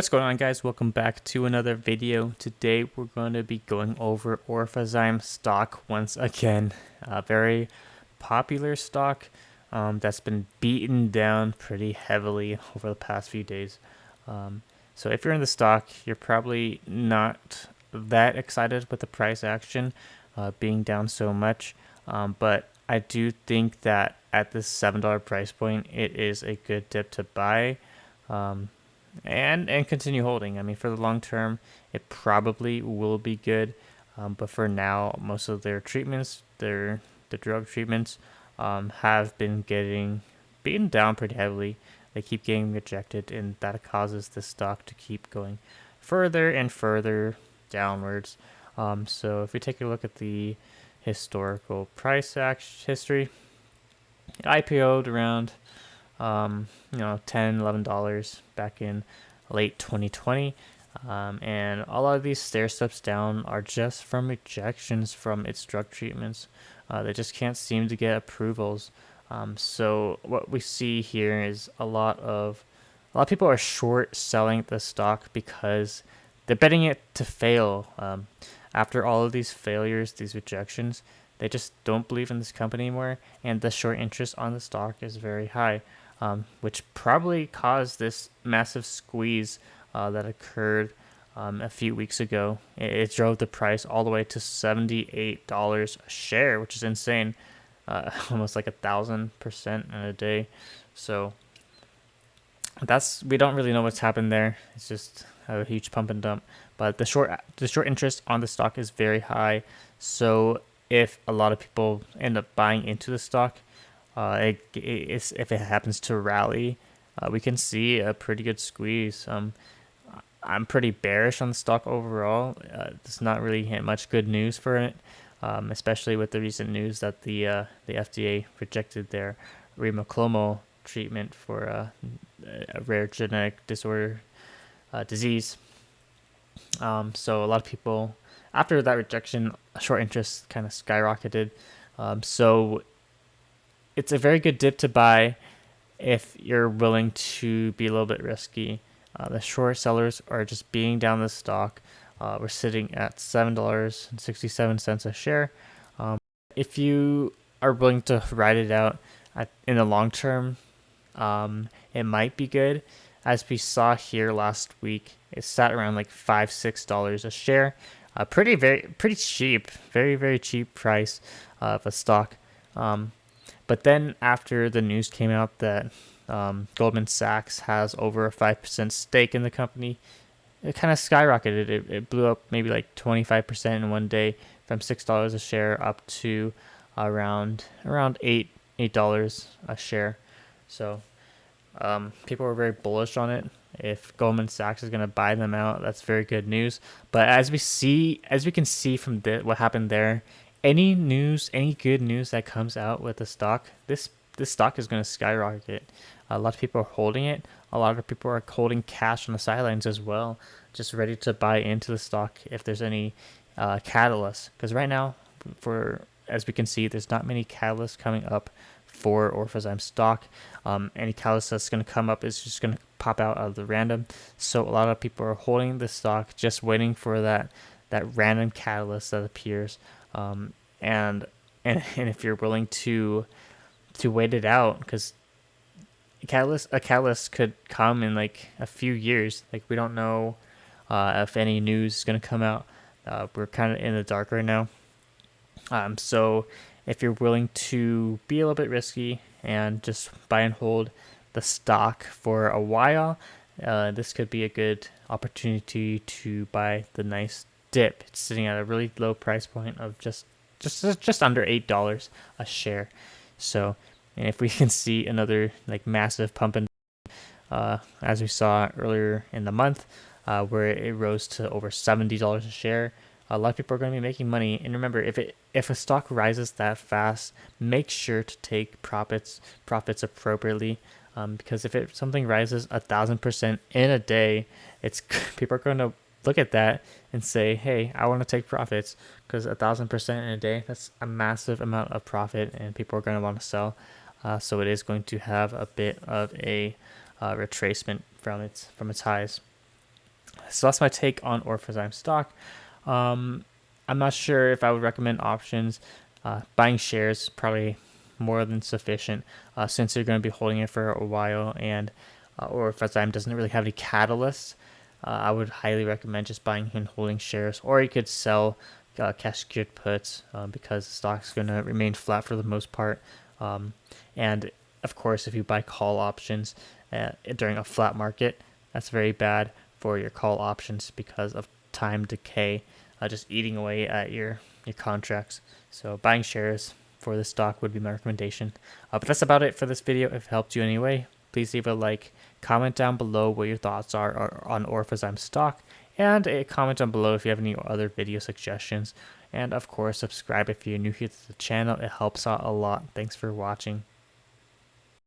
What's going on, guys? Welcome back to another video. Today we're going to be going over Orphazyme stock once again. A very popular stock that's been beaten down pretty heavily over the past few days. So if you're in the stock, you're probably not that excited with the price action being down so much. But I do think that at this $7 price point, it is a good dip to buy. And continue holding. I mean, for the long term, it probably will be good. But for now, most of their treatments, the drug treatments, have been getting beaten down pretty heavily. They keep getting rejected, and that causes the stock to keep going further and further downwards. So if we take a look at the historical price history, it IPO'd around $10, $11 back in late 2020. And a lot of these stair steps down are just from rejections from its drug treatments. They just can't seem to get approvals. So what we see here is a lot of people are short selling the stock because they're betting it to fail. After all of these failures, these rejections, they just don't believe in this company anymore, and the short interest on the stock is very high. Which probably caused this massive squeeze that occurred a few weeks ago. It drove the price all the way to $78 a share, which is insane, almost like 1,000% in a day. So we don't really know what's happened there. It's just a huge pump and dump. But the short interest on the stock is very high. So if a lot of people end up buying into the stock, if it happens to rally, we can see a pretty good squeeze. I'm pretty bearish on the stock overall. There's not really much good news for it, especially with the recent news that the FDA rejected their arimoclomol treatment for a rare genetic disease. So a lot of people, after that rejection, short interest kind of skyrocketed. So it's a very good dip to buy if you're willing to be a little bit risky. The short sellers are just beating down the stock. We're sitting at $7.67 a share. If you are willing to ride it out in the long term, it might be good. As we saw here last week, it sat around like $5-6 a share. Pretty cheap, very cheap price of a stock. But then after the news came out that Goldman Sachs has over a 5% stake in the company, it kind of skyrocketed. It blew up maybe like 25% in one day, from $6 a share up to around $8 a share. So people were very bullish on it. If Goldman Sachs is going to buy them out, that's very good news. But as we can see from what happened there, any good news that comes out with the stock, this stock is going to skyrocket. A lot of people are holding it. A lot of people are holding cash on the sidelines as well, just ready to buy into the stock if there's any catalysts. Because right now, as we can see, there's not many catalysts coming up for Orphazyme stock. Any catalyst that's going to come up is just going to pop out of the random. So a lot of people are holding the stock, just waiting for that random catalyst that appears. And if you're willing to wait it out, because a catalyst could come in like a few years. Like, we don't know if any news is going to come out. We're kind of in the dark right now. So if you're willing to be a little bit risky and just buy and hold the stock for a while, this could be a good opportunity to buy the nice dip. It's sitting at a really low price point of just under $8 a share. So, and if we can see another like massive pump and as we saw earlier in the month, where it rose to over $70 a share, a lot of people are going to be making money. And remember, if a stock rises that fast, make sure to take profits appropriately. Because if something rises 1,000% in a day, people are going to look at that and say, hey, I want to take profits, because 1,000% in a day, that's a massive amount of profit, and people are going to want to sell. So it is going to have a bit of a retracement from its highs. So that's my take on Orphazyme stock. I'm not sure if I would recommend options. Buying shares probably more than sufficient since you're going to be holding it for a while, and Orphazyme doesn't really have any catalysts. I would highly recommend just buying and holding shares, or you could sell cash secured puts because the stock's going to remain flat for the most part. And of course, if you buy call options during a flat market, that's very bad for your call options because of time decay, just eating away at your contracts. So buying shares for this stock would be my recommendation. But that's about it for this video. If it helped you anyway, please leave a like, comment down below what your thoughts are on Orphazyme stock, and a comment down below if you have any other video suggestions. And of course, subscribe if you're new here to the channel. It helps out a lot. Thanks for watching.